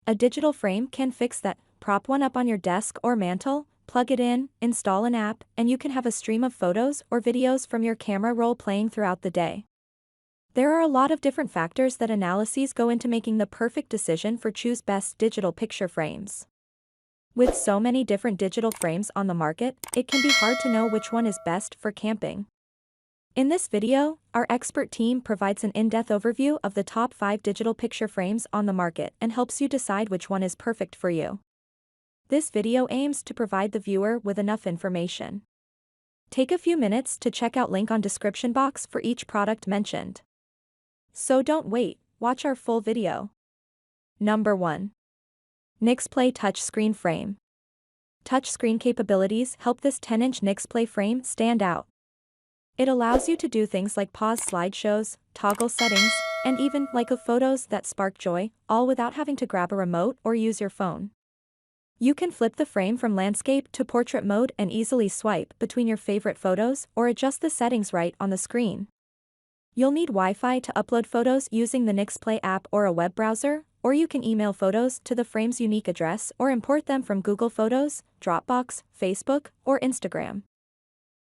A digital frame can fix that. Prop one up on your desk or mantel, plug it in, install an app, and you can have a stream of photos or videos from your camera roll playing throughout the day. There are a lot of different factors that analyses go into making the perfect decision for choose best digital picture frames. With so many different digital frames on the market, it can be hard to know which one is best for camping. In this video, our expert team provides an in-depth overview of the top 5 digital picture frames on the market and helps you decide which one is perfect for you. This video aims to provide the viewer with enough information. Take a few minutes to check out link on description box for each product mentioned. So don't wait, watch our full video. Number 1. Nixplay Touchscreen Frame. Touchscreen capabilities help this 10-inch Nixplay frame stand out. It allows you to do things like pause slideshows, toggle settings, and even like photos that spark joy, all without having to grab a remote or use your phone. You can flip the frame from landscape to portrait mode and easily swipe between your favorite photos or adjust the settings right on the screen. You'll need Wi-Fi to upload photos using the Nixplay app or a web browser, or you can email photos to the frame's unique address or import them from Google Photos, Dropbox, Facebook, or Instagram.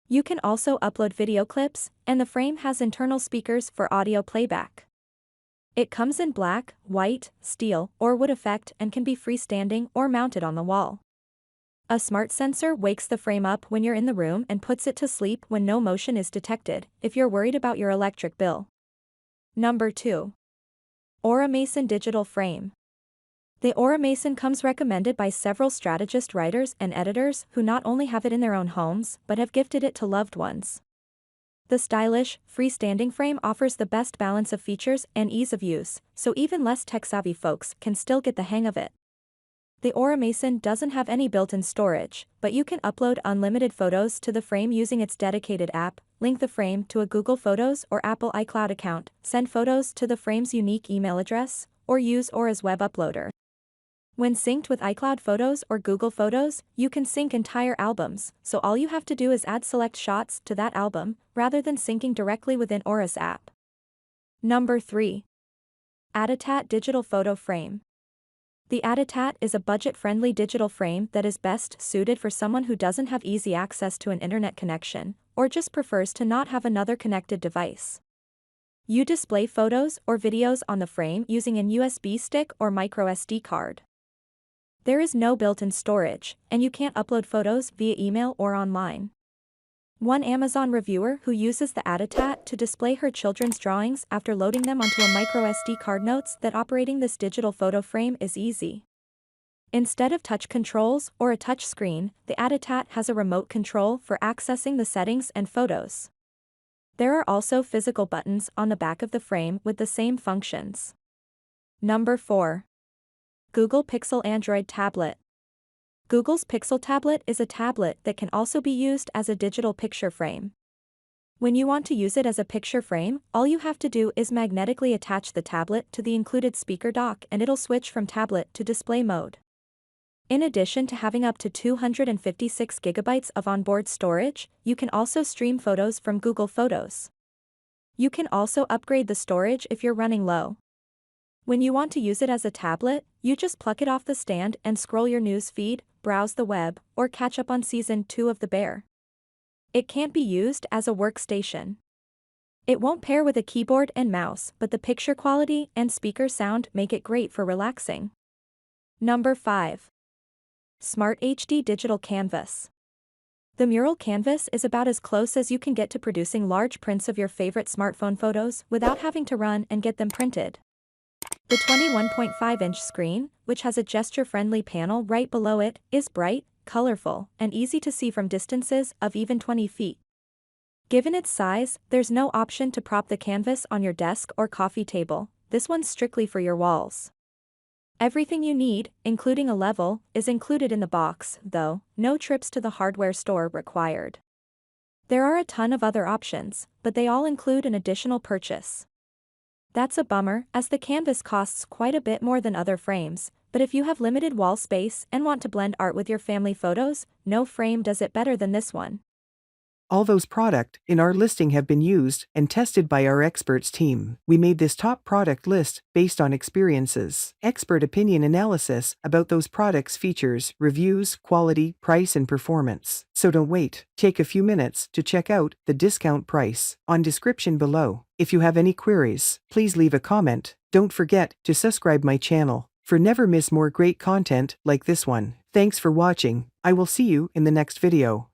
You can also upload video clips, and the frame has internal speakers for audio playback. It comes in black, white, steel, or wood effect and can be freestanding or mounted on the wall. A smart sensor wakes the frame up when you're in the room and puts it to sleep when no motion is detected, if you're worried about your electric bill. Number 2. Aura Mason Digital Frame. The Aura Mason comes recommended by several strategist writers and editors who not only have it in their own homes but have gifted it to loved ones. The stylish, freestanding frame offers the best balance of features and ease of use, so even less tech-savvy folks can still get the hang of it. The Aura Mason doesn't have any built-in storage, but you can upload unlimited photos to the frame using its dedicated app, link the frame to a Google Photos or Apple iCloud account, send photos to the frame's unique email address, or use Aura's web uploader. When synced with iCloud Photos or Google Photos, you can sync entire albums, so all you have to do is add select shots to that album, rather than syncing directly within Aura's app. Number 3. Atatat Digital Photo Frame. The Atatat is a budget-friendly digital frame that is best suited for someone who doesn't have easy access to an internet connection, or just prefers to not have another connected device. You display photos or videos on the frame using an USB stick or microSD card. There is no built-in storage, and you can't upload photos via email or online. One Amazon reviewer who uses the Atatat to display her children's drawings after loading them onto a microSD card notes that operating this digital photo frame is easy. Instead of touch controls or a touch screen, the Atatat has a remote control for accessing the settings and photos. There are also physical buttons on the back of the frame with the same functions. Number 4. Google Pixel Android Tablet. Google's Pixel tablet is a tablet that can also be used as a digital picture frame. When you want to use it as a picture frame, all you have to do is magnetically attach the tablet to the included speaker dock and it'll switch from tablet to display mode. In addition to having up to 256 GB of onboard storage, you can also stream photos from Google Photos. You can also upgrade the storage if you're running low. When you want to use it as a tablet, you just pluck it off the stand and scroll your news feed, browse the web, or catch up on Season 2 of The Bear. It can't be used as a workstation. It won't pair with a keyboard and mouse, but the picture quality and speaker sound make it great for relaxing. Number 5. Smart HD Digital Canvas. The Mural Canvas is about as close as you can get to producing large prints of your favorite smartphone photos without having to run and get them printed. The 21.5-inch screen, which has a gesture-friendly panel right below it, is bright, colorful, and easy to see from distances of even 20 feet. Given its size, there's no option to prop the canvas on your desk or coffee table. This one's strictly for your walls. Everything you need, including a level, is included in the box, though, no trips to the hardware store required. There are a ton of other options, but they all include an additional purchase. That's a bummer, as the canvas costs quite a bit more than other frames, but if you have limited wall space and want to blend art with your family photos, no frame does it better than this one. All those products in our listing have been used and tested by our experts team. We made this top product list based on experiences, expert opinion analysis about those products' features, reviews, quality, price and performance. So don't wait. Take a few minutes to check out the discount price on description below. If you have any queries, please leave a comment. Don't forget to subscribe my channel for never miss more great content like this one. Thanks for watching. I will see you in the next video.